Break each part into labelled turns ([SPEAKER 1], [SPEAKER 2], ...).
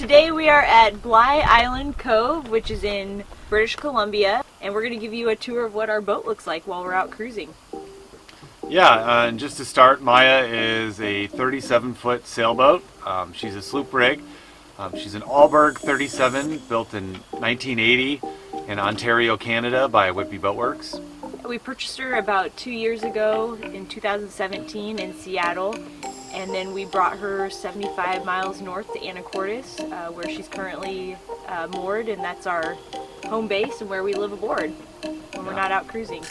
[SPEAKER 1] Today we are at Bly Island Cove, which is in British Columbia, and we're going to give you a tour of what our boat looks like while we're out cruising.
[SPEAKER 2] Yeah, and just to start, Maya is a 37-foot sailboat. She's a sloop rig. She's an Alberg 37 built in 1980 in Ontario, Canada by Whitby Boatworks.
[SPEAKER 1] We purchased her about 2 years ago in 2017 in Seattle, and then we brought her 75 miles north to Anacortes, where she's currently moored, and that's our home base and where we live aboard when we're not out cruising.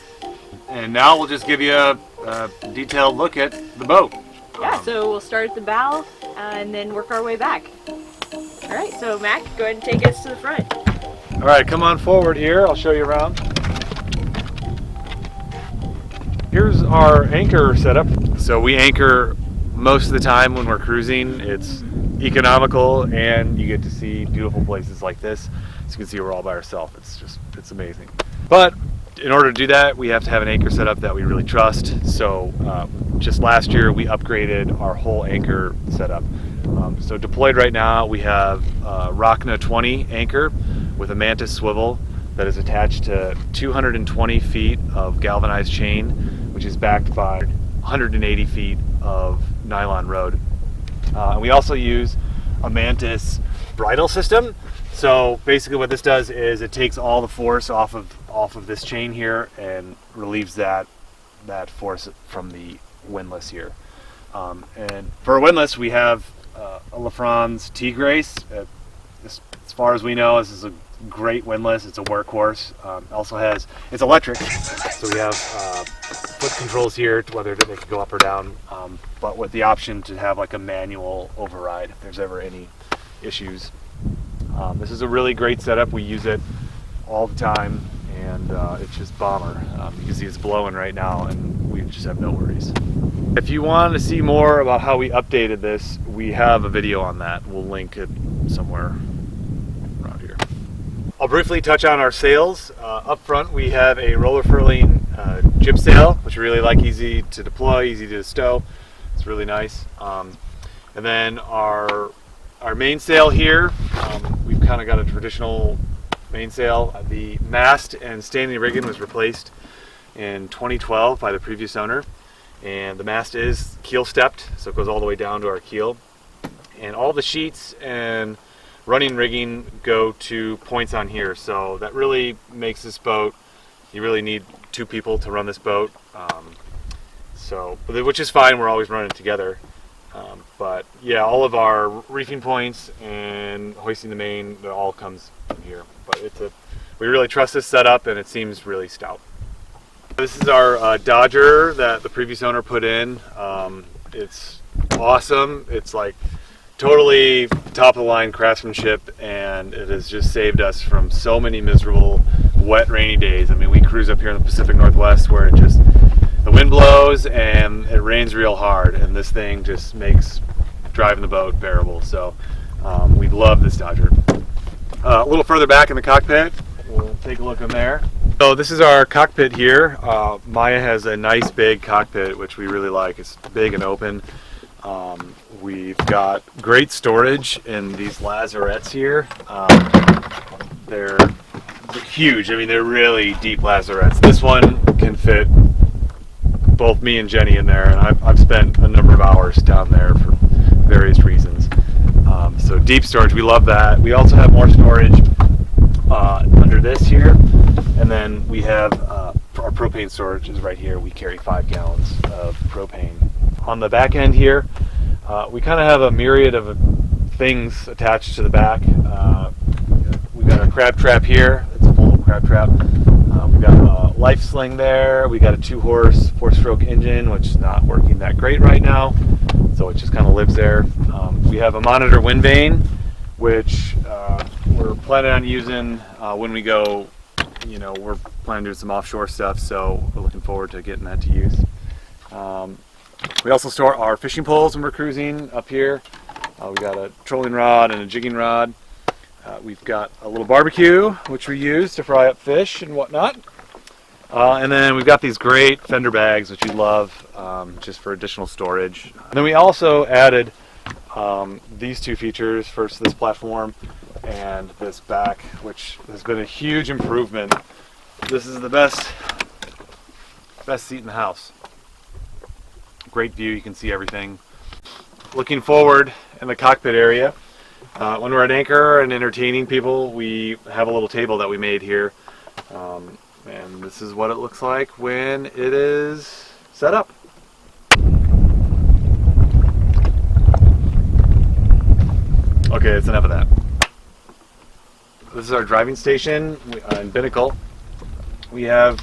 [SPEAKER 2] And now we'll just give you a detailed look at the boat.
[SPEAKER 1] Yeah, so we'll start at the bow and then work our way back. All right, so Mac, go ahead and take us to the front.
[SPEAKER 2] All right, come on forward here. I'll show you around. Here's our anchor setup. So we anchor most of the time when we're cruising. It's economical and you get to see beautiful places like this. As you can see, we're all by ourselves. It's amazing. But in order to do that, we have to have an anchor setup that we really trust. So just last year, we upgraded our whole anchor setup. So deployed right now, we have a Rockna 20 anchor with a Mantis swivel that is attached to 220 feet of galvanized chain, which is backed by 180 feet of nylon rode. We also use a Mantis bridle system. So basically what this does is it takes all the force off of this chain here and relieves that force from the windlass here. And for a windlass, we have a LaFrance T-Grace. As far as we know, this is a great windlass. It's a workhorse. It's electric, so we have foot controls here to whether they can go up or down, but with the option to have like a manual override if there's ever any issues. This is a really great setup. We use it all the time, and it's just bomber. You can see it's blowing right now, and we just have no worries. If you want to see more about how we updated this, we have a video on that. We'll link it somewhere around here. I'll briefly touch on our sails. Up front, we have a roller furling jib sail, which we really like. Easy to deploy, easy to stow. It's really nice. And then our mainsail here, we've kind of got a traditional mainsail. The mast and standing rigging was replaced in 2012 by the previous owner, and the mast is keel stepped, so it goes all the way down to our keel. And all the sheets and running rigging go to points on here, so that really makes this boat, you really need two people to run this boat, which is fine. We're always running together. But yeah, all of our reefing points and hoisting the main, it all comes from here. But we really trust this setup, and it seems really stout. This is our Dodger that the previous owner put in. It's awesome. It's like totally top of the line craftsmanship, and it has just saved us from so many miserable wet rainy days. I mean, we cruise up here in the Pacific Northwest where the wind blows and it rains real hard, and this thing just makes driving the boat bearable. So we love this Dodger. A little further back in the cockpit, we'll take a look in there. So this is our cockpit here. Maya has a nice big cockpit, which we really like. It's big and open. We've got great storage in these lazarettes here. They're huge. I mean, they're really deep lazarettes. This one can fit both me and Jenny in there, and I've spent a number of hours down there for various reasons. So deep storage, we love that. We also have more storage under this here, and then we have our propane storage is right here. We carry 5 gallons of propane. On the back end here, we kind of have a myriad of things attached to the back. We've got a crab trap here. It's a full crab trap. We've got a life sling there. We got a 2-horse 4-stroke engine, which is not working that great right now, so it just kind of lives there. We have a monitor wind vane, which we're planning on using when we go. We're planning to do some offshore stuff, so we're looking forward to getting that to use. We also store our fishing poles when we're cruising up here. We got a trolling rod and a jigging rod. We've got a little barbecue, which we use to fry up fish and whatnot. And then we've got these great fender bags, which we love, just for additional storage. And then we also added these two features. First, this platform and this back, which has been a huge improvement. This is the best seat in the house. Great view, you can see everything. Looking forward in the cockpit area, when we're at anchor and entertaining people, we have a little table that we made here. And this is what it looks like when it is set up. Okay, it's enough of that. This is our driving station in Binnacle. We have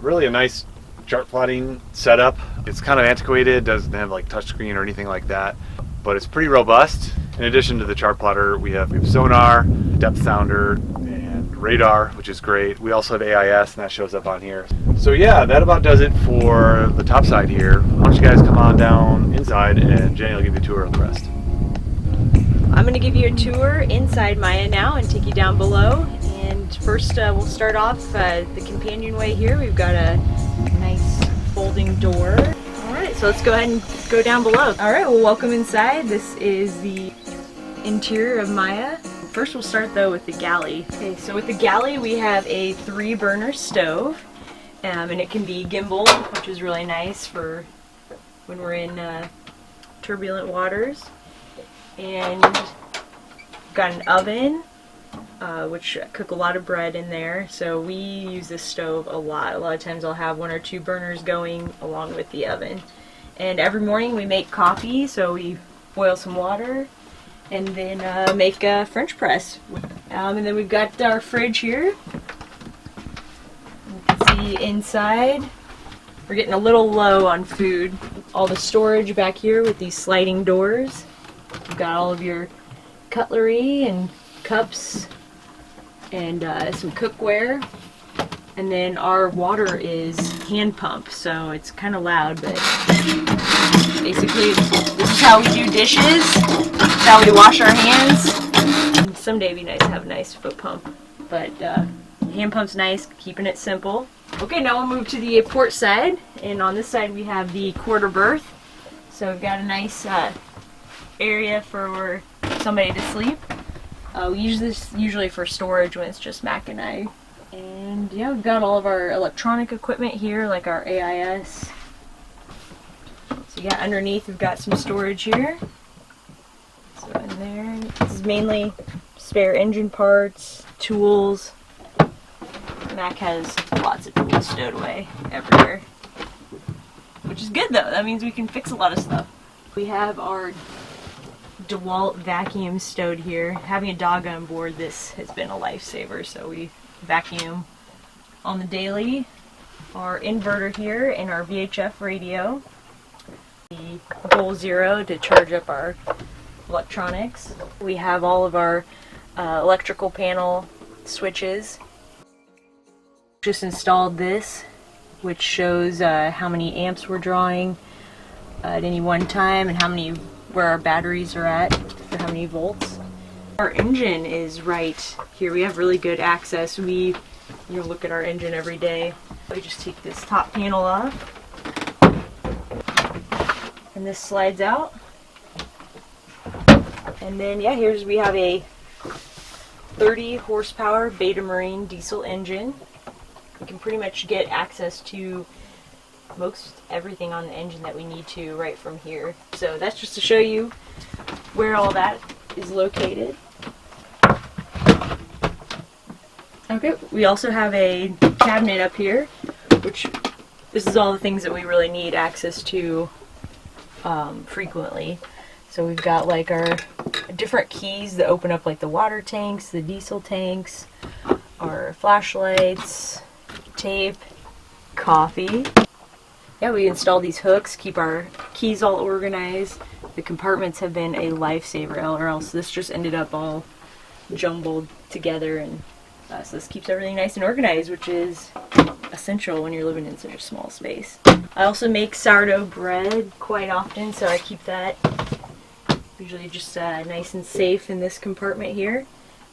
[SPEAKER 2] really a nice chart plotting setup. It's kind of antiquated, doesn't have like touchscreen or anything like that, but it's pretty robust. In addition to the chart plotter, we have sonar, depth sounder, and radar, which is great. We also have AIS, and that shows up on here. So yeah, that about does it for the topside here. Why don't you guys come on down inside, and Jenny will give you a tour of the rest.
[SPEAKER 1] I'm going to give you a tour inside Maya now and take you down below. And first we'll start off the companionway here. We've got a nice folding door. Alright, so let's go ahead and go down below. Alright, well, welcome inside. This is the interior of Maya. First we'll start though with the galley. Okay, so with the galley we have a 3-burner stove, and it can be gimbaled, which is really nice for when we're in turbulent waters. And got an oven, which I cook a lot of bread in there, so we use this stove a lot. A lot of times I'll have 1 or 2 burners going along with the oven. And every morning we make coffee, so we boil some water and then make a French press. And then we've got our fridge here. You can see inside we're getting a little low on food. All the storage back here with these sliding doors. You've got all of your cutlery and cups and some cookware. And then our water is hand pump, so it's kind of loud, but basically this is how we do dishes, this is how we wash our hands. And someday it'd be nice to have a nice foot pump, but hand pump's nice, keeping it simple. Okay, now we'll move to the port side, and on this side we have the quarter berth. So we've got a nice area for somebody to sleep. We use this usually for storage when it's just Mac and I. And yeah, we've got all of our electronic equipment here, like our AIS. So yeah, underneath we've got some storage here. So in there, this is mainly spare engine parts, tools. Mac has lots of tools stowed away everywhere, which is good though. That means we can fix a lot of stuff. We have our DeWalt vacuum stowed here. Having a dog on board, this has been a lifesaver, so we vacuum on the daily. Our inverter here and our VHF radio. The Goal Zero to charge up our electronics. We have all of our electrical panel switches. Just installed this, which shows how many amps we're drawing at any one time and where our batteries are at for how many volts. Our engine is right here. We have really good access. We look at our engine every day. We just take this top panel off, and this slides out. And then yeah, we have a 30 horsepower Beta Marine diesel engine. We can pretty much get access to most everything on the engine that we need to right from here. So that's just to show you where all that is located. Okay, we also have a cabinet up here, which this is all the things that we really need access to frequently. So we've got like our different keys that open up like the water tanks, the diesel tanks, our flashlights, tape, coffee. Yeah, we installed these hooks, keep our keys all organized. The compartments have been a lifesaver, or else this just ended up all jumbled together, and so this keeps everything nice and organized, which is essential when you're living in such a small space. I also make sourdough bread quite often, so I keep that usually just nice and safe in this compartment here,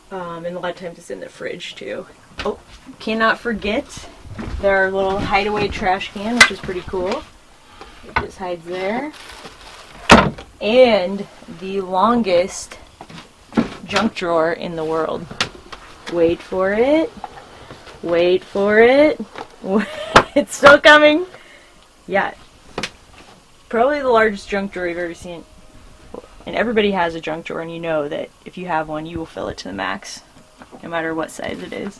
[SPEAKER 1] and a lot of times it's in the fridge too. Oh, cannot forget their little hideaway trash can, which is pretty cool. It just hides there. and the longest junk drawer in the world. Wait for it. Wait for it. It's still coming. Yeah. Probably the largest junk drawer you've ever seen. And everybody has a junk drawer, and you know that if you have one, you will fill it to the max, no matter what size it is.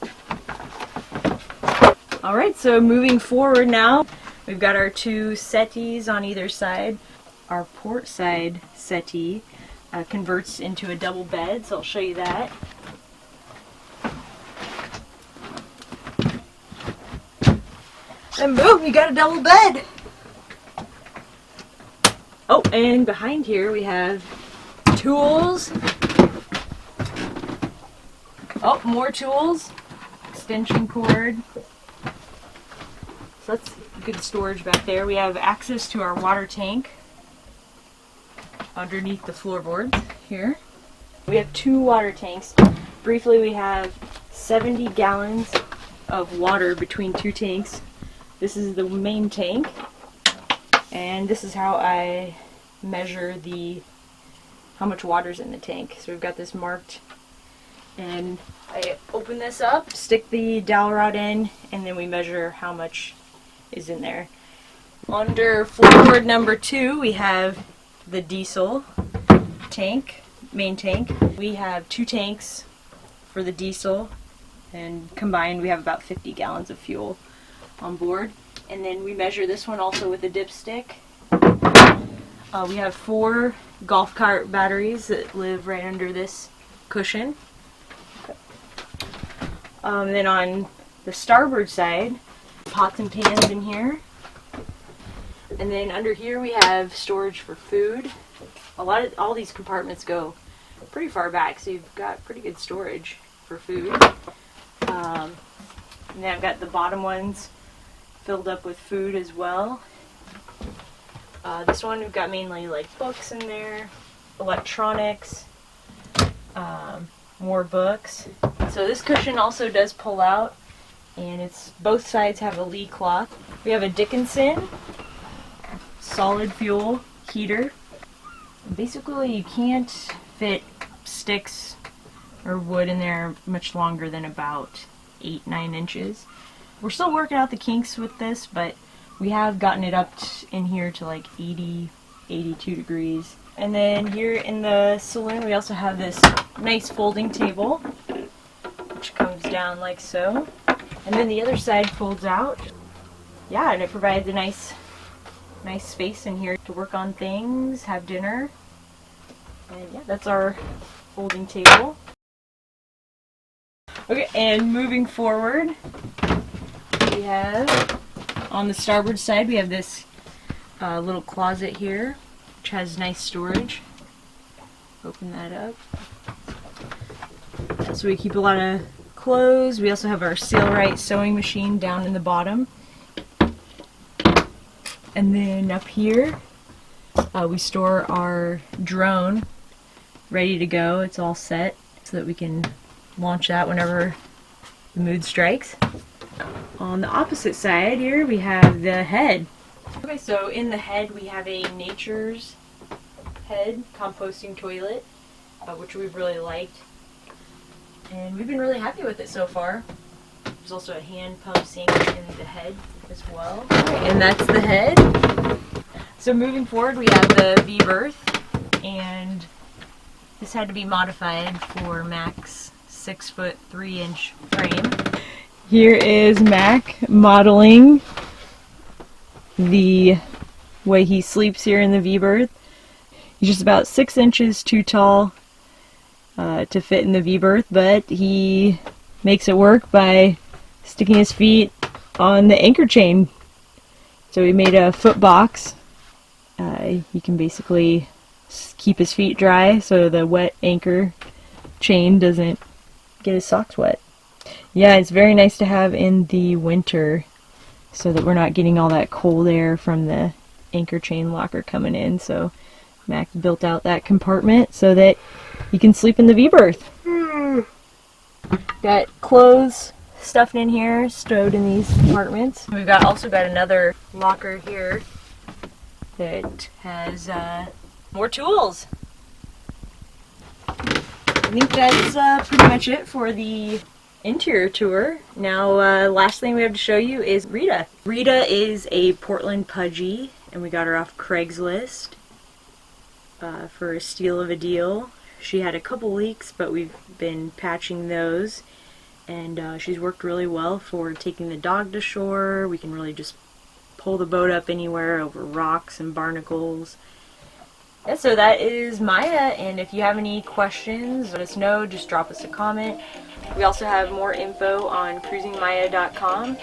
[SPEAKER 1] Alright, so moving forward now, we've got our two settees on either side. Our port side settee converts into a double bed, so I'll show you that. And boom, you got a double bed! Oh, and behind here we have tools. Oh, more tools. Extension cord. So that's good storage back there. We have access to our water tank underneath the floorboards here. We have two water tanks. Briefly, we have 70 gallons of water between two tanks. This is the main tank, and this is how I measure how much water's in the tank. So we've got this marked, and I open this up, stick the dowel rod in, and then we measure how much is in there. Under floorboard number 2, we have the diesel tank, main tank. We have 2 tanks for the diesel, and combined we have about 50 gallons of fuel on board. And then we measure this one also with a dipstick. We have 4 golf cart batteries that live right under this cushion. Then on the starboard side, pots and pans in here. And then under here we have storage for food. All these compartments go pretty far back, so you've got pretty good storage for food. And then I've got the bottom ones filled up with food as well. This one we've got mainly like books in there, electronics, more books. So this cushion also does pull out, and both sides have a lee cloth. We have a Dickinson solid fuel heater. Basically, you can't fit sticks or wood in there much longer than about 8-9 inches. We're still working out the kinks with this, but we have gotten it up in here to like 80, 82 degrees. And then here in the saloon, we also have this nice folding table, which comes down like so. And then the other side folds out. Yeah, and it provides a nice space in here to work on things, have dinner. And yeah, that's our folding table. Okay, and moving forward, we have, on the starboard side, we have this little closet here, which has nice storage. Open that up. So we keep a lot of clothes. We also have our Sailboat sewing machine down in the bottom. And then up here, we store our drone ready to go. It's all set so that we can launch that whenever the mood strikes. On the opposite side here, we have the head. Okay, so in the head we have a Nature's Head composting toilet, which we've really liked. And we've been really happy with it so far. There's also a hand pump sink in the head as well. And that's the head. So moving forward, we have the V-berth, and this had to be modified for Mac's 6-foot 3-inch frame. Here is Mac modeling the way he sleeps here in the V-berth. He's just about 6 inches too tall to fit in the V-berth, but he makes it work by sticking his feet on the anchor chain. So he made a foot box. He can basically keep his feet dry so the wet anchor chain doesn't get his socks wet. Yeah, it's very nice to have in the winter so that we're not getting all that cold air from the anchor chain locker coming in. So Mac built out that compartment so that you can sleep in the V-berth. Got clothes stuffed in here, stowed in these compartments. We've also got another locker here that has more tools. I think that's pretty much it for the interior tour. Now, last thing we have to show you is Rita. Rita is a Portland Pudgy, and we got her off Craigslist for a steal of a deal. She had a couple leaks, but we've been patching those, and she's worked really well for taking the dog to shore. We can really just pull the boat up anywhere over rocks and barnacles. Yeah, so that is Maya, and if you have any questions, let us know. Just drop us a comment. We also have more info on cruisingmaya.com.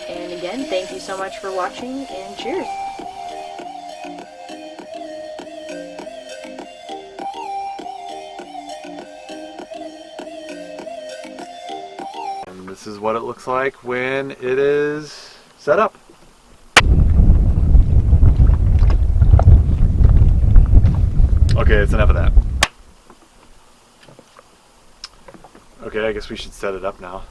[SPEAKER 1] And again, thank you so much for watching, and cheers!
[SPEAKER 2] And this is what it looks like when it is set up. Okay, that's enough of that. Okay, I guess we should set it up now.